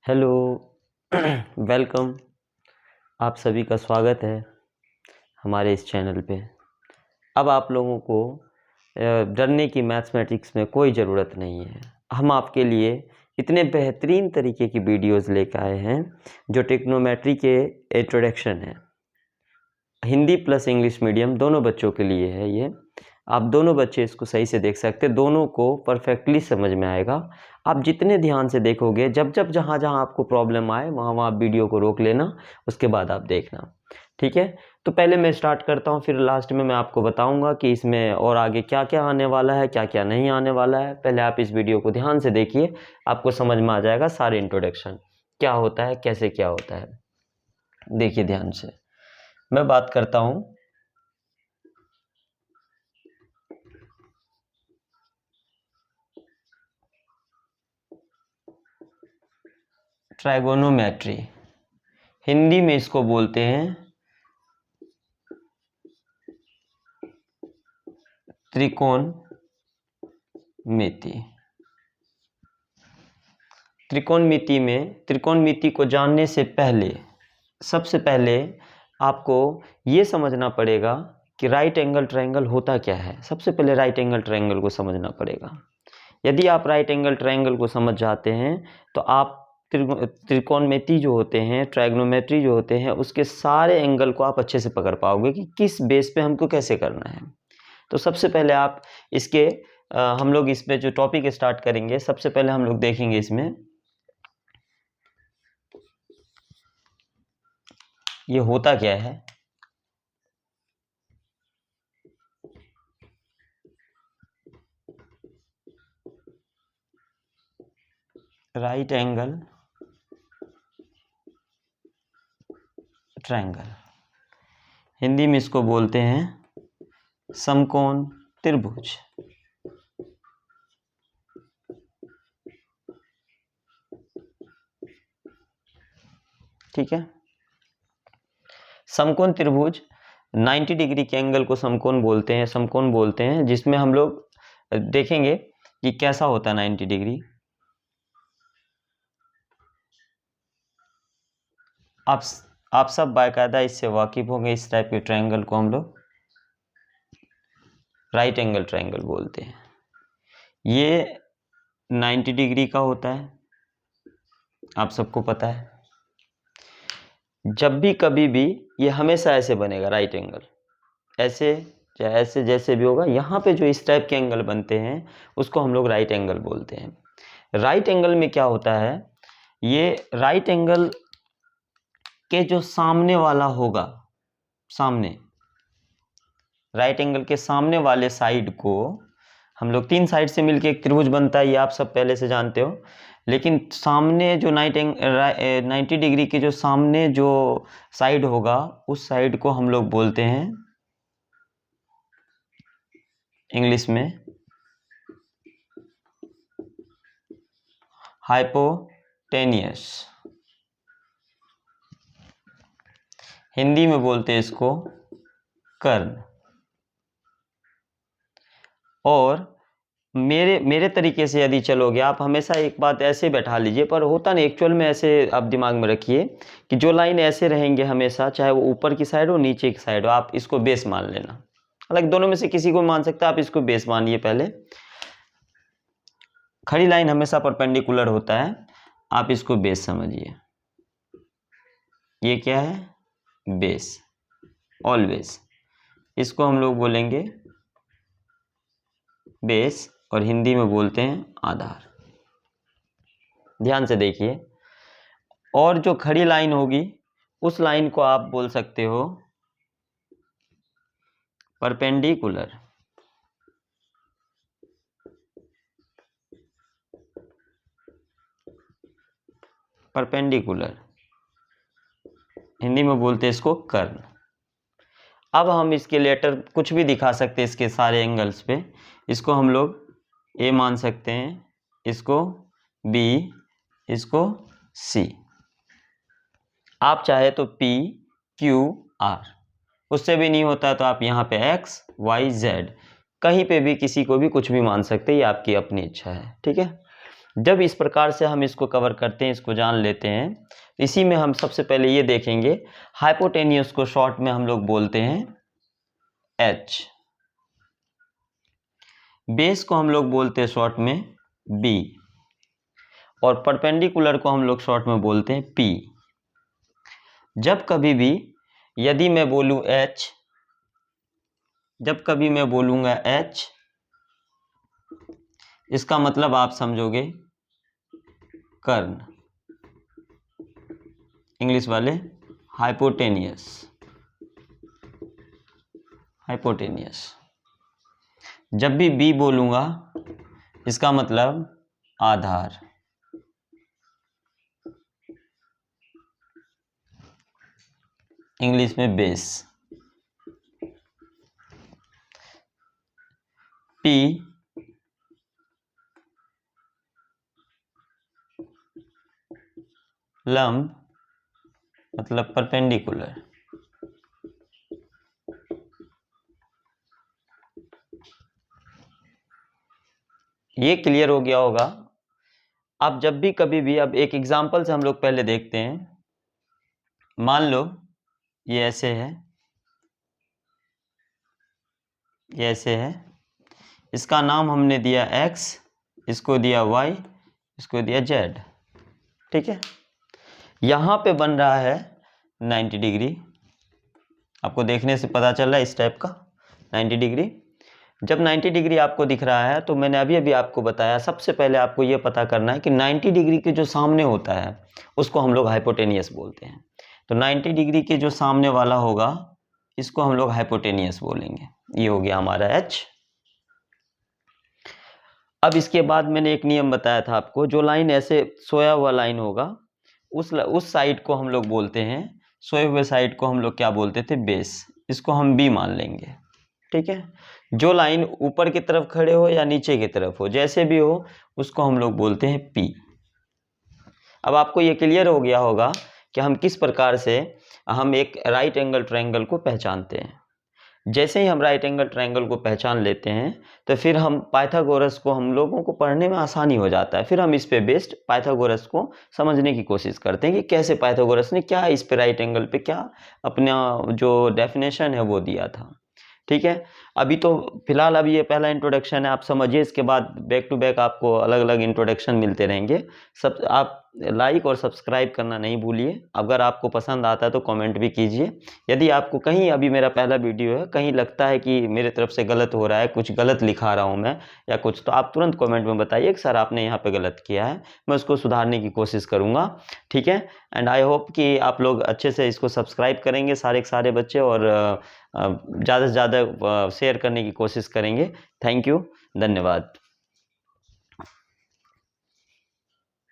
Hello welcome. आप सभी का स्वागत है हमारे इस चैनल पे। अब आप लोगों को डरने की मैथमेटिक्स में कोई ज़रूरत नहीं है। हम आपके लिए इतने बेहतरीन तरीके की वीडियोस लेकर आए हैं जो ट्रिग्नोमेट्री के इंट्रोडक्शन है। हिंदी प्लस इंग्लिश मीडियम दोनों बच्चों के लिए है ये। आप दोनों बच्चे इसको सही से देख सकते हैं, दोनों को परफेक्टली समझ में आएगा। आप जितने ध्यान से देखोगे, जब जहाँ जहाँ आपको प्रॉब्लम आए वहाँ आप वीडियो को रोक लेना, उसके बाद आप देखना। ठीक है, तो पहले मैं स्टार्ट करता हूँ, फिर लास्ट में मैं आपको बताऊँगा कि इसमें और आगे क्या क्या आने वाला है, क्या क्या नहीं आने वाला है। पहले आप इस वीडियो को ध्यान से देखिए, आपको समझ में आ जाएगा सारे इंट्रोडक्शन क्या होता है, कैसे क्या होता है। देखिए ध्यान से, मैं बात करता हूँ ट्राइगोनोमेट्री। हिंदी में इसको बोलते हैं त्रिकोणमिति। त्रिकोणमिति में, त्रिकोणमिति को जानने से पहले सबसे पहले आपको ये समझना पड़ेगा कि राइट एंगल ट्रायंगल होता क्या है। सबसे पहले राइट एंगल ट्रायंगल को समझना पड़ेगा। यदि आप राइट एंगल ट्रायंगल को समझ जाते हैं तो आप त्रिकोणमिति जो होते हैं, ट्रायगोनोमेट्री जो होते हैं, उसके सारे एंगल को आप अच्छे से पकड़ पाओगे कि किस बेस पे हमको कैसे करना है। तो सबसे पहले आप इसके हम लोग इसमें जो टॉपिक स्टार्ट करेंगे, सबसे पहले हम लोग देखेंगे इसमें ये होता क्या है। राइट एंगल ट्रायंगल, हिंदी में इसको बोलते हैं समकोण त्रिभुज। ठीक है, समकोण त्रिभुज 90 डिग्री के एंगल को समकोण बोलते हैं, समकोण बोलते हैं, जिसमें हम लोग देखेंगे कि कैसा होता है 90 डिग्री। आप सब बाकायदा इससे वाकिफ होंगे। इस टाइप के ट्रायंगल को हम लोग राइट एंगल ट्रायंगल बोलते हैं। ये 90 डिग्री का होता है, आप सबको पता है। जब भी कभी भी ये हमेशा ऐसे बनेगा, राइट एंगल ऐसे, चाहे ऐसे, जैसे भी होगा। यहाँ पे जो इस टाइप के एंगल बनते हैं उसको हम लोग राइट एंगल बोलते हैं। राइट एंगल में क्या होता है, ये राइट एंगल के जो सामने वाला होगा, सामने राइट एंगल के सामने वाले साइड को हम लोग, तीन साइड से मिलके एक त्रिभुज बनता है, ये आप सब पहले से जानते हो। लेकिन सामने जो 90 डिग्री के जो सामने जो साइड होगा, उस साइड को हम लोग बोलते हैं इंग्लिश में हाइपोटेनियस। हिंदी में बोलते हैं इसको कर्ण। और मेरे तरीके से यदि चलोगे आप, हमेशा एक बात ऐसे बैठा लीजिए, पर होता नहीं एक्चुअल में ऐसे। आप दिमाग में रखिए कि जो लाइन ऐसे रहेंगे हमेशा, चाहे वो ऊपर की साइड हो नीचे की साइड हो, आप इसको बेस मान लेना। हालांकि दोनों में से किसी को मान सकते हैं, आप इसको बेस मानिए। पहले खड़ी लाइन हमेशा परपेंडिकुलर होता है, आप इसको बेस समझिए। ये क्या है, बेस, ऑलवेज। इसको हम लोग बोलेंगे बेस, और हिंदी में बोलते हैं आधार। ध्यान से देखिए। और जो खड़ी लाइन होगी उस लाइन को आप बोल सकते हो परपेंडिकुलर। परपेंडिकुलर, हिंदी में बोलते हैं इसको कर्ण। अब हम इसके लेटर कुछ भी दिखा सकते हैं इसके सारे एंगल्स पे। इसको हम लोग ए मान सकते हैं, इसको बी, इसको सी। आप चाहे तो पी क्यू आर, उससे भी नहीं होता तो आप यहाँ पे एक्स वाई जेड, कहीं पे भी किसी को भी कुछ भी मान सकते हैं, ये आपकी अपनी इच्छा है। ठीक है, जब इस प्रकार से हम इसको कवर करते हैं, इसको जान लेते हैं, इसी में हम सबसे पहले ये देखेंगे हाइपोटेनियस को शॉर्ट में हम लोग बोलते हैं H, बेस को हम लोग बोलते हैं शॉर्ट में B, और परपेंडिकुलर को हम लोग शॉर्ट में बोलते हैं P। जब कभी भी यदि मैं बोलूं H, जब कभी मैं बोलूंगा H, इसका मतलब आप समझोगे कर्ण, इंग्लिश वाले हाइपोटेनियस, हाइपोटेनियस। जब भी बी बोलूंगा इसका मतलब आधार, इंग्लिश में बेस। पी लंब मतलब परपेंडिकुलर। ये क्लियर हो गया होगा। अब जब भी कभी भी, अब एक एग्जांपल से हम लोग पहले देखते हैं। मान लो ये ऐसे है, ये ऐसे है, इसका नाम हमने दिया x, इसको दिया y, इसको दिया z, ठीक है। यहाँ पे बन रहा है 90 डिग्री, आपको देखने से पता चल रहा है इस टाइप का 90 डिग्री। जब 90 डिग्री आपको दिख रहा है तो मैंने अभी अभी आपको बताया, सबसे पहले आपको ये पता करना है कि 90 डिग्री के जो सामने होता है उसको हम लोग हाइपोटेनियस बोलते हैं। तो 90 डिग्री के जो सामने वाला होगा इसको हम लोग हाइपोटेनियस बोलेंगे। ये हो गया हमारा H। अब इसके बाद मैंने एक नियम बताया था आपको, जो लाइन ऐसे सोया हुआ लाइन होगा उस साइड को हम लोग बोलते हैं, सोए हुए साइड को हम लोग क्या बोलते थे, बेस। इसको हम B मान लेंगे, ठीक है। जो लाइन ऊपर की तरफ खड़े हो या नीचे की तरफ हो, जैसे भी हो, उसको हम लोग बोलते हैं P। अब आपको ये क्लियर हो गया होगा कि हम किस प्रकार से हम एक राइट एंगल ट्रायंगल को पहचानते हैं। जैसे ही हम राइट एंगल ट्रायंगल को पहचान लेते हैं तो फिर हम पाइथागोरस को, हम लोगों को पढ़ने में आसानी हो जाता है। फिर हम इस पे बेस्ड पाइथागोरस को समझने की कोशिश करते हैं कि कैसे पाइथागोरस ने क्या इस पे राइट एंगल पे क्या अपना जो डेफिनेशन है वो दिया था, ठीक है। अभी तो फिलहाल अभी ये पहला इंट्रोडक्शन है, आप समझिए, इसके बाद बैक टू बैक आपको अलग अलग इंट्रोडक्शन मिलते रहेंगे। सब आप लाइक और सब्सक्राइब करना नहीं भूलिए। अगर आपको पसंद आता है तो कमेंट भी कीजिए। यदि आपको कहीं, अभी मेरा पहला वीडियो है, कहीं लगता है कि मेरे तरफ से गलत हो रहा है, कुछ गलत लिखा रहा हूँ मैं या कुछ, तो आप तुरंत कमेंट में बताइए कि सर आपने यहाँ पे गलत किया है, मैं उसको सुधारने की कोशिश करूँगा, ठीक है। एंड आई होप कि आप लोग अच्छे से इसको सब्सक्राइब करेंगे सारे के सारे बच्चे, और ज़्यादा से ज़्यादा शेयर करने की कोशिश करेंगे। थैंक यू, धन्यवाद।